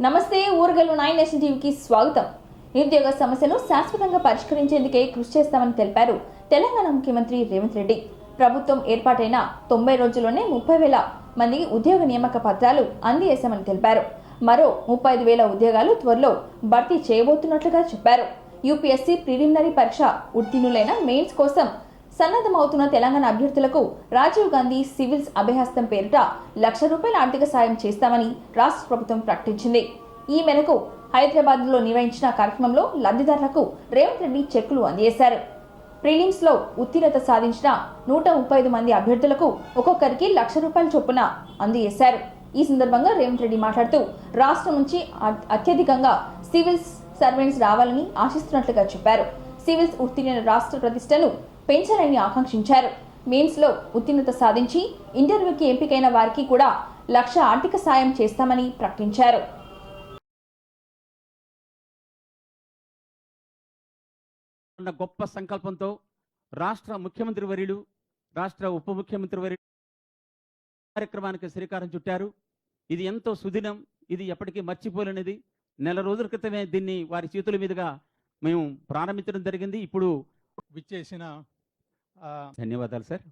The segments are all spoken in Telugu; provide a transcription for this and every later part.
నమస్తే ఊరగల్లు 9 నేషన్ టీవీకి స్వాగతం. నిరుద్యోగ సమస్యను శాశ్వతంగా పరిష్కరించేందుకే కృషి చేస్తామని తెలిపారు తెలంగాణ ముఖ్యమంత్రి రేవంత్ రెడ్డి. ప్రభుత్వం ఏర్పాటైన 90 రోజుల్లోనే 30,000 మంది ఉద్యోగ నియామక పత్రాలు అందజేశామని తెలిపారు. మరో 35,000 ఉద్యోగాలు త్వరలో భర్తీ చేయబోతున్నట్లుగా చెప్పారు. యూపీఎస్సీ ప్రిలిమినరీ పరీక్ష ఉత్తీర్ణులైన మెయిన్స్ కోసం సన్నద్ధమవుతున్న తెలంగాణ అభ్యర్థులకు రాజీవ్ గాంధీ సివిల్స్ అభయహస్తం పేరిట ₹1,00,000 ఆర్థిక సాయం చేస్తామని రాష్ట్ర ప్రభుత్వం ప్రకటించింది. ఈ మేరకు హైదరాబాద్లో నిర్వహించిన కార్యక్రమంలో లబ్ధిదారులకు రేవంత్ రెడ్డి చెక్కులు అందజేశారు. ప్రిలిమ్స్ లో ఉత్తీర్ణత సాధించిన 135 మంది అభ్యర్థులకు ఒక్కొక్కరికి ₹1,00,000 చొప్పున అందజేశారు. ఈ సందర్భంగా రేవంత్ రెడ్డి మాట్లాడుతూ రాష్ట్రం నుంచి అత్యధికంగా సివిల్స్ సర్వెంట్స్ రావాలని ఆశిస్తున్నట్లుగా చెప్పారు. సివిల్స్ ఉత్తీర్ణ రాష్ట్ర ప్రతిష్టను పెంచాలని ఆకాంక్షించారు. మెయిన్స్ లో ఉత్తీర్ణత సాధించి ఇంటర్వ్యూకి ఎంపికైన వారికి కూడా ₹1,00,000 ఆర్థిక సాయం చేస్తామని ప్రకటించారు. గొప్ప సంకల్పంతో రాష్ట్ర ముఖ్యమంత్రి వర్యులు, రాష్ట్ర ఉప ముఖ్యమంత్రి వర్యులు కార్యక్రమానికి శ్రీకారం చుట్టారు. ఇది ఎంతో సుదినం, ఇది ఎప్పటికీ మర్చిపోలేనిది. నెల రోజుల క్రితమే దీన్ని వారి చేతుల మీదుగా మేము ప్రారంభించడం జరిగింది. ఇప్పుడు విచ్చేసిన ధన్యవాదాలు సార్.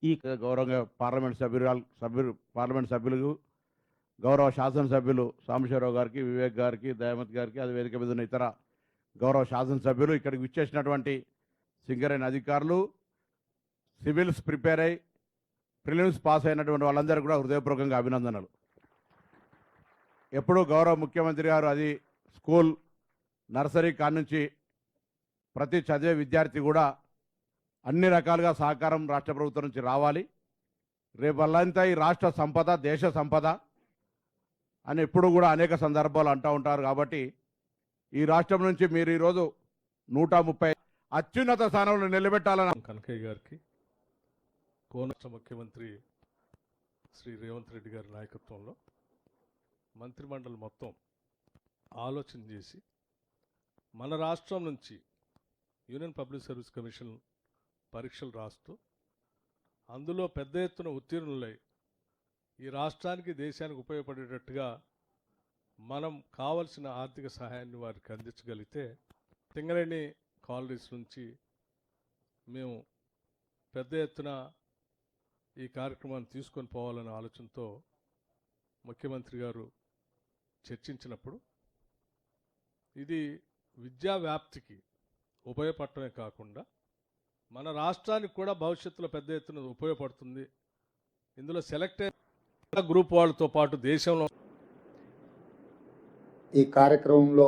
ఈ గౌరవ పార్లమెంట్ సభ్యులు గౌరవ శాసనసభ్యులు సాంబశివరావు గారికి, వివేక్ గారికి, దయామత్ గారికి, అది వేదిక మీద ఉన్న ఇతర గౌరవ శాసనసభ్యులు, ఇక్కడికి విచ్చేసినటువంటి సింగరేణి అధికారులు, సివిల్స్ ప్రిపేర్ అయి ప్రిలిమ్స్ పాస్ అయినటువంటి వాళ్ళందరూ కూడా హృదయపూర్వకంగా అభినందనలు. ఎప్పుడూ గౌరవ ముఖ్యమంత్రి గారు అది స్కూల్ నర్సరీ కానుంచి ప్రతి చదివే విద్యార్థి కూడా అన్ని రకాలుగా సహకారం రాష్ట్ర ప్రభుత్వం నుంచి రావాలి. రేపల్లంతా ఈ రాష్ట్ర సంపద, దేశ సంపద అని ఎప్పుడు కూడా అనేక సందర్భాలు అంటూ ఉంటారు. కాబట్టి ఈ రాష్ట్రం నుంచి మీరు ఈరోజు 130 అత్యున్నత స్థానంలో నిలబెట్టాలని కనకయ్య గారికి, రాష్ట్ర ముఖ్యమంత్రి శ్రీ రేవంత్ రెడ్డి గారి నాయకత్వంలో మంత్రిమండలి మొత్తం ఆలోచన చేసి మన రాష్ట్రం నుంచి యూనియన్ పబ్లిక్ సర్వీస్ కమిషన్ పరీక్షలు రాస్తూ అందులో పెద్ద ఎత్తున ఉత్తీర్ణులై ఈ రాష్ట్రానికి, దేశానికి ఉపయోగపడేటట్టుగా మనం కావలసిన ఆర్థిక సహాయాన్ని వారికి అందించగలిగితే సింగరేణి కాలనీస్ నుంచి మేము పెద్ద ఎత్తున ఈ కార్యక్రమాన్ని తీసుకొని పోవాలనే ఆలోచనతో ముఖ్యమంత్రి గారు చర్చించినప్పుడు ఇది విద్యా వ్యాప్తికి ఉపయోగపడటమే కాకుండా మన రాష్ట్రానికి కూడా భవిష్యత్తులో పెద్ద ఎత్తున ఉపయోగపడుతుంది. ఇందులో సెలెక్ట్ అయిన గ్రూప్ వాళ్ళతో పాటు దేశంలో ఈ కార్యక్రమంలో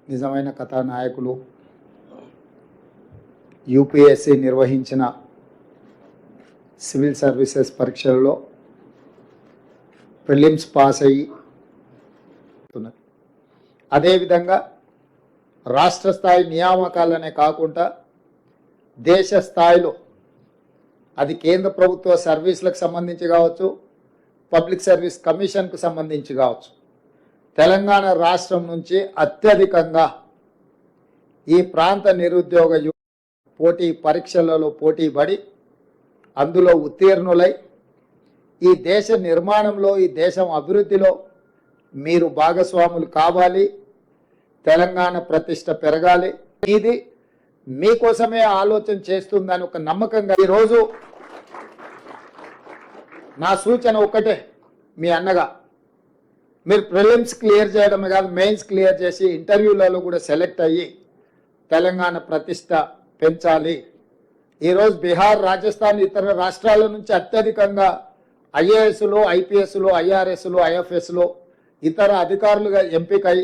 నిజమైన కథానాయకులు, యూపీఎస్సీ నిర్వహించిన సివిల్ సర్వీసెస్ పరీక్షల్లో ప్రిలిమ్స్ పాస్ అయ్యి అదేవిధంగా రాష్ట్ర స్థాయి నియామకాలనే కాకుండా దేశ స్థాయిలో అది కేంద్ర ప్రభుత్వ సర్వీసులకు సంబంధించి కావచ్చు, పబ్లిక్ సర్వీస్ కమిషన్కు సంబంధించి కావచ్చు, తెలంగాణ రాష్ట్రం నుంచి అత్యధికంగా ఈ ప్రాంత నిరుద్యోగ పోటీ పరీక్షలలో పోటీ పడి అందులో ఉత్తీర్ణులై ఈ దేశ నిర్మాణంలో, ఈ దేశం అభివృద్ధిలో మీరు భాగస్వాములు కావాలి. తెలంగాణ ప్రతిష్ట పెరగాలి. ఇది మీకోసమే ఆలోచన చేస్తుందని ఒక నమ్మకంగా ఈరోజు నా సూచన ఒకటే, మీ అన్నగా మీరు ప్రిలిమ్స్ క్లియర్ చేయడమే కాదు, మెయిన్స్ క్లియర్ చేసి ఇంటర్వ్యూలలో కూడా సెలెక్ట్ అయ్యి తెలంగాణ ప్రతిష్ట పెంచాలి. ఈరోజు బీహార్, రాజస్థాన్, ఇతర రాష్ట్రాల నుంచి అత్యధికంగా ఐఏఎస్లు, ఐపీఎస్లు, ఐఆర్ఎస్లు, ఐఎఫ్ఎస్లు ఇతర అధికారులుగా ఎంపికై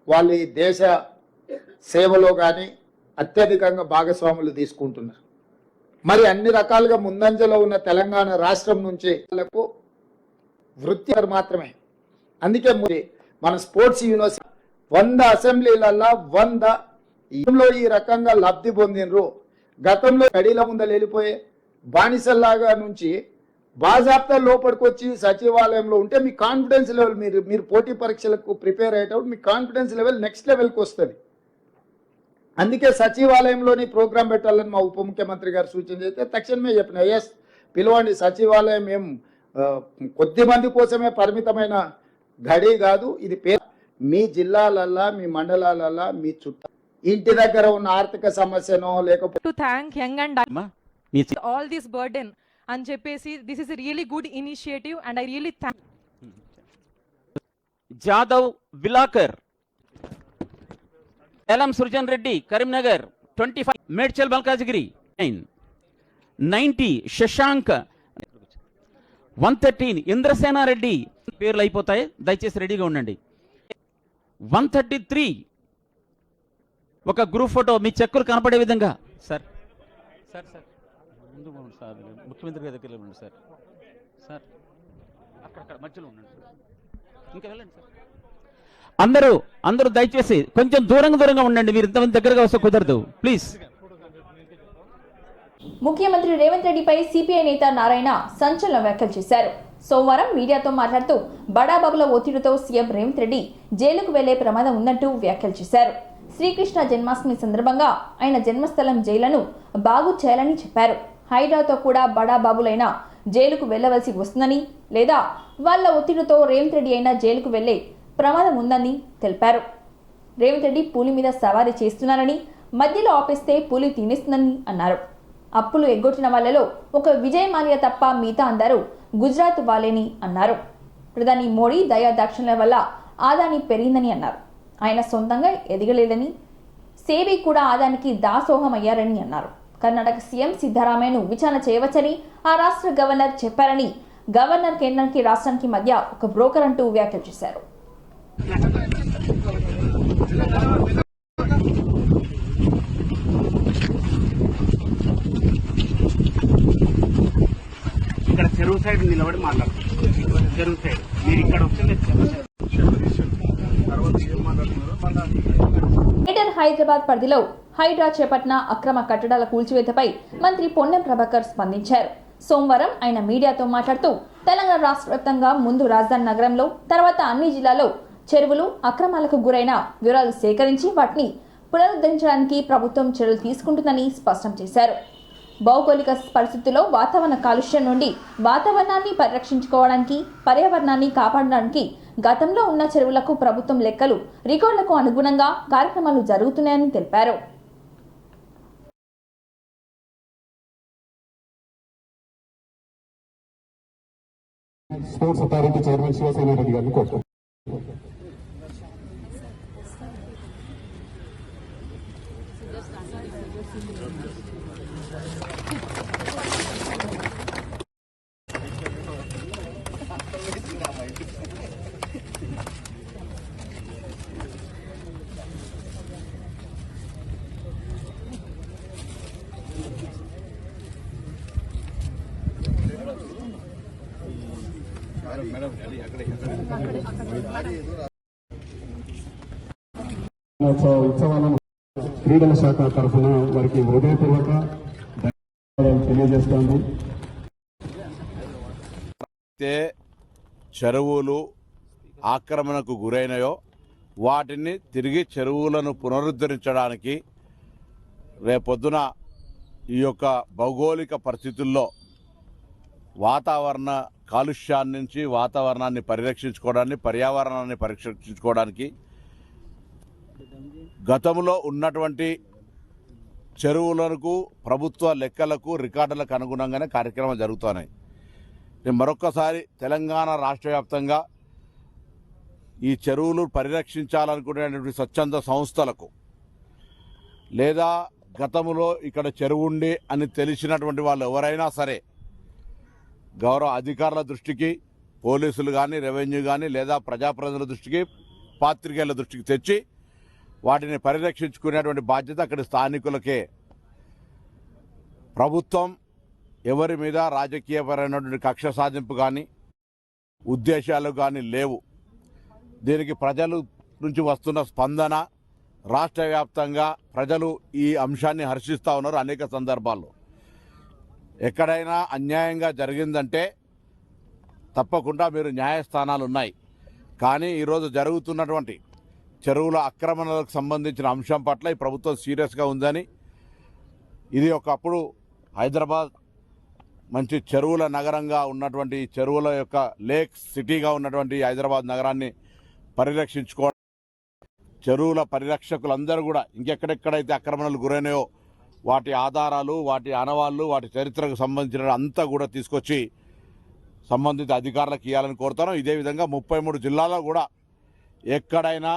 వాళ్ళు ఈ దేశ సేవలో కానీ అత్యధికంగా భాగస్వాములు తీసుకుంటున్నారు. మరి అన్ని రకాలుగా ముందంజలో ఉన్న తెలంగాణ రాష్ట్రం నుంచి వాళ్ళకు వృత్తి మాత్రమే. అందుకే మన స్పోర్ట్స్ యూనివర్సిటీ 100 అసెంబ్లీలలో 100 ఈ రకంగా లబ్ధి పొందినరు. గతంలో గడిల ముందలు వెళ్ళిపోయే బానిసల్లాగా నుంచి బాజాప్తా లోపలికి వచ్చి సచివాలయంలో ఉంటే మీ కాన్ఫిడెన్స్ లెవెల్, మీరు పోటీ పరీక్షలకు ప్రిపేర్ అయ్యేటప్పుడు మీ కాన్ఫిడెన్స్ లెవెల్ నెక్స్ట్ లెవెల్కి వస్తుంది. అందుకే సచివాలయంలోని ప్రోగ్రాం పెట్టాలని మా ఉప ముఖ్యమంత్రి గారు సూచన చేస్తే తక్షణమే చెప్పిన, ఎస్ పిలవండి, సచివాలయం ఏం కొద్ది మంది కోసమే పరిమితమైన గడి కాదు ఇది పేరు. మీ జిల్లాలల్లా, మీ మండలాలల్లా, మీ చుట్టూ ఇంటి దగ్గర ఉన్న ఆర్థిక సమస్యనో లేకపోతే to thank Young and అమ్మా మీ all this burden and చెప్పేసి this is a really good initiative and I really thank Jadhav విలాకర్, ఎలం Srujan Reddy Karimnagar 25, Medchal Malkajgiri 90, Shashank 113, Indrasena Reddy. పేర్లు అయిపోతాయి, దయచేసి రెడీగా ఉండండి. 133 ఒక గ్రూప్ ఫోటో మీ చెక్కులు కనపడే విధంగా. సార్ సార్ సార్ ముందు పోండి సార్, ముఖ్యమంత్రి గారి దగ్గర ఉండండి సార్. సార్ అక్కడ మధ్యలో ఉండండి సార్, ఇంకా వెళ్ళండి సార్. అందరూ దయచేసి కొంచెం దూరంగా ఉండండి, మీరు ఇంతమంది దగ్గరగా వస్తే కుదరదు ప్లీజ్. ముఖ్యమంత్రి రేవంత్ రెడ్డిపై సిపిఐ నేత నారాయణ సంచలన వ్యాఖ్యలు చేశారు. సోమవారం మీడియాతో మాట్లాడుతూ బడాబాబుల ఒత్తిడితో సీఎం రేవంత్ రెడ్డి జైలుకు వెళ్లే ప్రమాదం ఉందంటూ వ్యాఖ్యలు చేశారు. శ్రీకృష్ణ జన్మాష్టమి సందర్భంగా ఆయన జన్మస్థలం జైలును బాగు చేయాలని చెప్పారు. హైడ్రాతో కూడా బడాబాబులైనా జైలుకు వెళ్లవలసి వస్తుందని, లేదా వాళ్ల ఒత్తిడితో రేవంత్ రెడ్డి అయినా జైలుకు వెళ్లే ప్రమాదం ఉందని తెలిపారు. రేవంత్ రెడ్డి పూలి మీద సవారీ చేస్తున్నారని, మధ్యలో ఆపేస్తే పూలి తినేస్తుందని అన్నారు. అప్పులు ఎగ్గొట్టిన వాళ్లలో ఒక విజయ్ మాల్యా తప్ప మిగతా అందరూ గుజరాత్ వాలేని అన్నారు. ప్రధాని మోడీ దయాదాక్షిణ్యాల వల్ల ఆదాని పెరిగిందని అన్నారు. ఆయన సొంతంగా ఎదగలేదని, సేబీ కూడా ఆదానికి దాసోహం అయ్యారని అన్నారు. కర్ణాటక సీఎం సిద్ధరామయ్యను విచారణ చేయవచ్చని ఆ రాష్ట్ర గవర్నర్ చెప్పారని, గవర్నర్ కేంద్రానికి రాష్ట్రానికి మధ్య ఒక బ్రోకర్ అంటూ వ్యాఖ్యలు చేశారు. ఇక్కడ చెరువు సైడ్ నిలబడి మాట్లాడుతున్నారు. చెరువు సైడ్ మీరు ఇక్కడ వచ్చింది గ్రేటర్ హైదరాబాద్ పరిధిలో హైడ్రా చేపట్టిన అక్రమ కట్టడాల కూల్చివేతపై మంత్రి పొన్నం ప్రభాకర్ స్పందించారు. సోమవారం ఆయన మీడియాతో మాట్లాడుతూ తెలంగాణ రాష్ట్ర వ్యాప్తంగా ముందు రాజధాని నగరంలో, తర్వాత అన్ని జిల్లాల్లో చెరువులు అక్రమాలకు గురైన వివరాలు సేకరించి వాటిని పునరుద్ధరించడానికి ప్రభుత్వం చర్యలు తీసుకుంటుందని స్పష్టం చేశారు. భౌగోళిక పరిస్థితుల్లో వాతావరణ కాలుష్యం నుండి వాతావరణాన్ని పరిరక్షించుకోవడానికి, పర్యావరణాన్ని కాపాడడానికి గతంలో ఉన్న చెరువులకు ప్రభుత్వం లెక్కలు, రికార్డులకు అనుగుణంగా కార్యక్రమాలు జరుగుతున్నాయని తెలిపారు. Sports authority chairman Shivasena Reddy గారిని కోరుతాం. ఉత్సవాలను క్రీడల శాఖ తరఫున వారికి హృదయపూర్వక ధన్యవాదాలు తెలియజేస్తోంది. చెరువులు ఆక్రమణకు గురైనాయో వాటిని తిరిగి చెరువులను పునరుద్ధరించడానికి రేపొద్దున ఈ యొక్క భౌగోళిక పరిస్థితుల్లో వాతావరణ కాలుష్యాన్ని నుంచి వాతావరణాన్ని పరిరక్షించుకోవడానికి, పర్యావరణాన్ని పరిరక్షించుకోవడానికి గతంలో ఉన్నటువంటి చెరువులకు ప్రభుత్వ లెక్కలకు, రికార్డులకు అనుగుణంగానే కార్యక్రమాలు జరుగుతున్నాయి. నేను మరొక్కసారి తెలంగాణ రాష్ట్ర వ్యాప్తంగా ఈ చెరువులు పరిరక్షించాలనుకునేటువంటి స్వచ్ఛంద సంస్థలకు, లేదా గతంలో ఇక్కడ చెరువు ఉండి అని తెలిసినటువంటి వాళ్ళు ఎవరైనా సరే గౌరవ అధికారుల దృష్టికి, పోలీసులు కానీ, రెవెన్యూ కానీ, లేదా ప్రజాప్రతినిధుల దృష్టికి, పాత్రికేయుల దృష్టికి తెచ్చి వాటిని పరిరక్షించుకునేటువంటి బాధ్యత అక్కడి స్థానికులకే. ప్రభుత్వం ఎవరి మీద రాజకీయపరమైనటువంటి కక్ష సాధింపు కానీ, ఉద్దేశాలు కానీ లేవు. దీనికి ప్రజల నుంచి వస్తున్న స్పందన, రాష్ట్ర వ్యాప్తంగా ప్రజలు ఈ అంశాన్ని హర్షిస్తూ ఉన్నారు. అనేక సందర్భాల్లో ఎక్కడైనా అన్యాయంగా జరిగిందంటే తప్పకుండా మీరు న్యాయస్థానాలు ఉన్నాయి. కానీ ఈరోజు జరుగుతున్నటువంటి చెరువుల ఆక్రమణలకు సంబంధించిన అంశం పట్ల ఈ ప్రభుత్వం సీరియస్గా ఉందని, ఇది ఒకప్పుడు హైదరాబాద్ మంచి చెరువుల నగరంగా ఉన్నటువంటి చెరువుల యొక్క లేక్ సిటీగా ఉన్నటువంటి హైదరాబాద్ నగరాన్ని పరిరక్షించుకోవడం, చెరువుల పరిరక్షకులందరూ కూడా ఇంకెక్కడెక్కడైతే ఆక్రమణలు గురైనాయో వాటి ఆధారాలు, వాటి ఆనవాళ్ళు, వాటి చరిత్రకు సంబంధించిన అంతా కూడా తీసుకొచ్చి సంబంధిత అధికారులకు ఇవ్వాలని కోరుతాను. ఇదే విధంగా 33 జిల్లాల్లో కూడా ఎక్కడైనా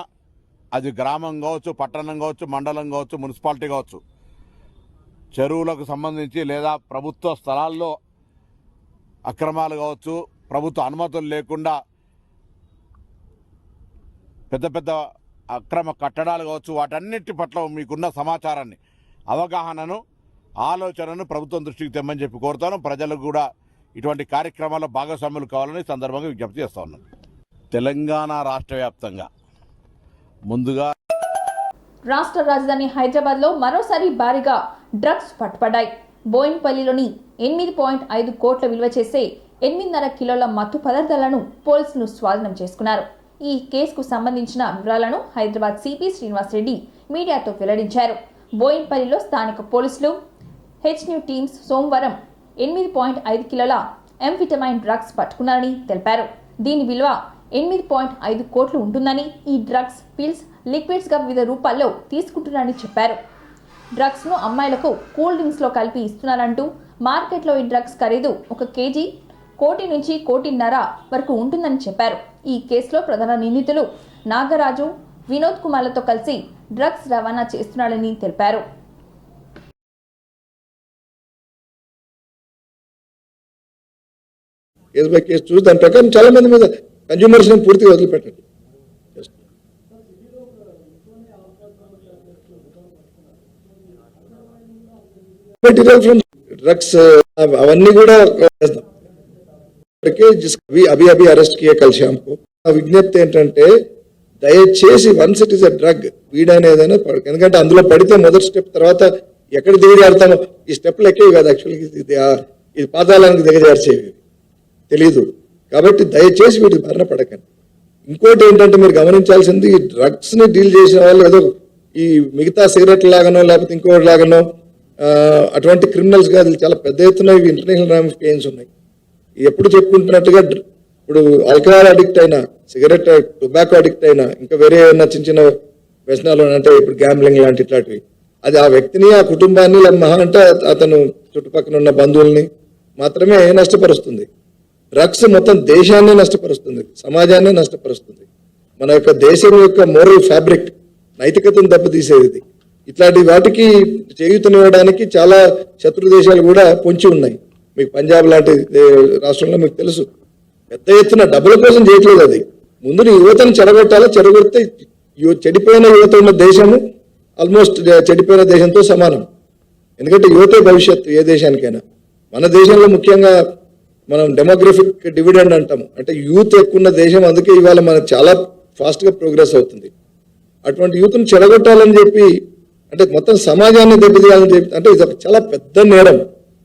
అది గ్రామం కావచ్చు, పట్టణం కావచ్చు, మండలం కావచ్చు, మున్సిపాలిటీ కావచ్చు, చెరువులకు సంబంధించి లేదా ప్రభుత్వ స్థలాల్లో అక్రమాలు కావచ్చు, ప్రభుత్వ అనుమతులు లేకుండా పెద్ద పెద్ద అక్రమ కట్టడాలు కావచ్చు, వాటన్నిటి పట్ల మీకున్న సమాచారాన్ని, అవగాహనను, ఆలోచనను ప్రభుత్వం దృష్టికి తెమ్మని చెప్పి కోరుతాను. ప్రజలకు కూడా ఇటువంటి కార్యక్రమాల్లో భాగస్వాములు కావాలని సందర్భంగా విజ్ఞప్తి చేస్తా ఉన్నాను. తెలంగాణ రాష్ట్ర వ్యాప్తంగా ముందుగా రాష్ట్ర రాజధాని హైదరాబాద్లో మరోసారి భారీగా డ్రగ్స్ పట్టుపడ్డాయి. బోయిన్పల్లిలోని 8.5 కోట్ల విలువ చేసే 8.5 కిలోల మత్తు పదార్థాలను పోలీసులు స్వాధీనం చేసుకున్నారు. ఈ కేసుకు సంబంధించిన వివరాలను హైదరాబాద్ సిపి శ్రీనివాస్ రెడ్డి మీడియాతో వెల్లడించారు. బోయిన్పల్లిలో స్థానిక పోలీసులు, హెచ్న్యూ టీమ్స్ సోమవారం 8.5 కిలోల ఎంఫిటమైన్ డ్రగ్స్ పట్టుకున్నారని తెలిపారు. దీని విలువ 8.5 కోట్లు ఉంటుందని, ఈ డ్రగ్స్ పిల్స్, లిక్విడ్స్ గా వివిధ రూపాల్లో తీసుకుంటున్నారని చెప్పారు. డ్రగ్స్ ను అమ్మాయిలకు కూల్ డ్రింక్స్ లో కలిపి ఇస్తున్నారంటూ, మార్కెట్లో ఈ డ్రగ్స్ ఖరీదు 1 కేజీ 1 కోటి నుంచి 1.5 కోటి వరకు ఉంటుందని చెప్పారు. ఈ కేసులో ప్రధాన నిందితులు నాగరాజు, వినోద్ కుమార్లతో కలిసి డ్రగ్స్ రవాణా చేస్తున్నాడని తెలిపారు. కేసు బై కేసు చూసి దాని ప్రకారం చాలా మంది మీద కన్జ్యూమర్స్ పూర్తిగా వదిలిపెట్టండి. మెటీరియల్ ఫ్రమ్ డ్రగ్స్ అవన్నీ కూడా చేస్తాం. అభి అభి అరెస్ట్ కియే కల్ శామ్ కో. ఆ విజ్ఞప్తి ఏంటంటే దయచేసి once it is a drug, weed అనేదైనా ఎందుకంటే అందులో పడితే మొదటి స్టెప్, తర్వాత ఎక్కడ దిగజారుతామో ఈ స్టెప్లు ఎక్కేవి కాదు. యాక్చువల్గా ఇది పాతాళానికి దిగజార్చేవి తెలీదు. కాబట్టి దయచేసి వీటికి బారిన పడకండి. ఇంకోటి ఏంటంటే మీరు గమనించాల్సింది, ఈ డ్రగ్స్ ని డీల్ చేసిన వాళ్ళు ఏదో ఈ మిగతా సిగరెట్ లాగానో లేకపోతే ఇంకోటి లాగానో అటువంటి క్రిమినల్స్ కాదు, చాలా పెద్ద ఎత్తున ఇవి ఇంటర్నేషనల్ రామిఫికేషన్స్ ఉన్నాయి. ఎప్పుడు చెప్పుకుంటున్నట్టుగా ఇప్పుడు ఆల్కహాల్ అడిక్ట్ అయినా, సిగరెట్ టొబాకో అడిక్ట్ అయినా, ఇంకా వేరే ఏమైనా చిన్న చిన్న వ్యసనాలు అంటే ఇప్పుడు గ్యాంబ్లింగ్ లాంటి ఇట్లాంటివి, అది ఆ వ్యక్తిని, ఆ కుటుంబాన్ని, మహా అంటే అతను చుట్టుపక్కల ఉన్న బంధువుల్ని మాత్రమే నష్టపరుస్తుంది. డ్రగ్స్ మొత్తం దేశాన్ని నష్టపరుస్తుంది, సమాజాన్ని నష్టపరుస్తుంది. మన యొక్క దేశం యొక్క మోరల్ ఫ్యాబ్రిక్, నైతికతను దెబ్బతీసేది. ఇట్లాంటి వాటికి చేయూతనివ్వడానికి చాలా శత్రు దేశాలు కూడా పొంచి ఉన్నాయి. మీకు పంజాబ్ లాంటి రాష్ట్రంలో మీకు తెలుసు, పెద్ద ఎత్తున డబ్బుల కోసం చేయట్లేదు. అది ముందు యువతను చెడగొట్టాలా, చెడగొడితే చెడిపోయిన యువత ఉన్న దేశము ఆల్మోస్ట్ చెడిపోయిన దేశంతో సమానం. ఎందుకంటే యువతే భవిష్యత్తు ఏ దేశానికైనా. మన దేశంలో ముఖ్యంగా మనం డెమోగ్రఫిక్ డివిడెండ్ అంటాము, అంటే యూత్ ఎక్కువ ఉన్న దేశం. అందుకే ఇవాళ మనకు చాలా ఫాస్ట్గా ప్రోగ్రెస్ అవుతుంది. అటువంటి యూత్ను చెడగొట్టాలని చెప్పి, అంటే మొత్తం సమాజాన్ని దెబ్బతీయాలని చెప్పి, అంటే ఇది చాలా పెద్ద నేరం.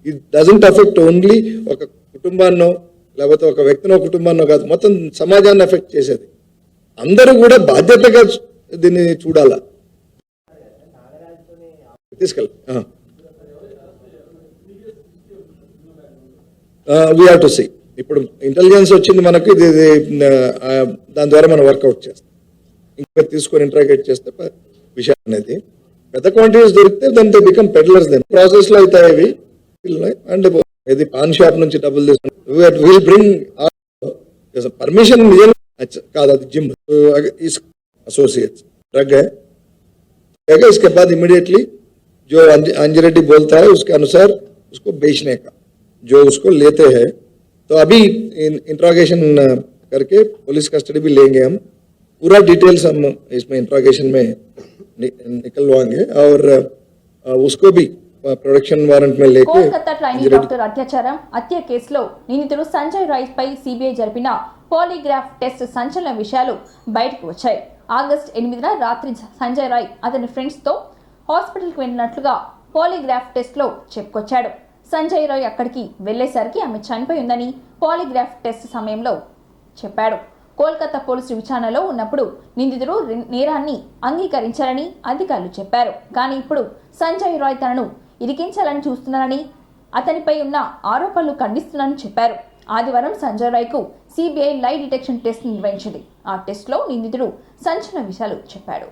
ఇట్ డజంట్ అఫెక్ట్ ఓన్లీ ఒక కుటుంబాన్నో లేకపోతే ఒక వ్యక్తినో కుటుంబాన్నో కాదు, మొత్తం సమాజాన్ని ఎఫెక్ట్ చేసేది. అందరూ కూడా బాధ్యతగా దీన్ని చూడాలా. తీసుకెళ్ళి వీ హ్యావ్ టు సీ. ఇప్పుడు ఇంటెలిజెన్స్ వచ్చింది మనకు, ఇది దాని ద్వారా మనం వర్కౌట్ చేస్తాం. ఇంకా తీసుకొని ఇంట్రాగేట్ చేస్తే విషయం అనేది పెద్ద క్వాంటిటీస్ దొరికితే దాని they become peddlers. Then process లో అవుతాయి ఇవి. అండ్ ఇది పాన్ షాప్ నుంచి డబ్బులు తీసుకుంటాం. విల్ బ్రింగ్ పర్మిషన్ కాదు, అది జిమ్ एसोसिएट्स ड्रग है, इसके बाद इमीडिएटली जो अंजरेड्डी बोलता है उसके अनुसार उसको बेचने का, जो उसको लेते हैं तो अभी इंट्रोगेशन करके पुलिस कस्टडी भी लेंगे हम. पूरा डिटेल्स हम इसमें इंट्रोगेशन में निकलवाएंगे और उसको भी ప్రొడక్షన్ వారెంట్ మే లేకే. కోల్కతా ట్రైనీ డాక్టర్ అత్యాచారం హత్య కేసులో నిందితుడు సంజయ్ రాయ్ పై సిబిఐ జరిపిన పాలిగ్రాఫ్ టెస్ట్ సంచలన విషయాలు బయటకు వచ్చాయి. ఆగస్టు 8న రాత్రి సంజయ్ రాయ్ అతని ఫ్రెండ్స్ తో హాస్పిటల్ కు వెళ్ళినట్లుగా పాలిగ్రాఫ్ టెస్ట్ లో చెప్పుకొచ్చాడు. సంజయ్ రాయ్ అక్కడికి వెళ్లేసరికి ఆమె చనిపోయి ఉందని పాలిగ్రాఫ్ టెస్ట్ సమయంలో చెప్పాడు. కోల్కతా పోలీసులు విచారణలో ఉన్నప్పుడు నిందితుడు నేరాన్ని అంగీకరించారని అధికారులు చెప్పారు. కానీ ఇప్పుడు సంజయ్ రాయ్ తనను ఇరికించాలని చూస్తున్నారని అతనిపై ఉన్న ఆరోపణలు ఖండిస్తున్నానని చెప్పారు. ఆదివారం సంజయ్ రాయ్కు సిబిఐ లై డిటెక్షన్ టెస్ట్ నిర్వహించింది. ఆ టెస్ట్లో నిందితుడు సంచలన విషయాలు చెప్పాడు.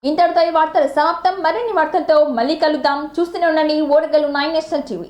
ఇంతటితో ఈ వార్తలు సమాప్తం. మరిన్ని వార్తలతో మళ్ళీ కలుద్దాం. చూస్తూనే ఉండండి ఓరగల్లు 9 నేషనల్ టీవీ.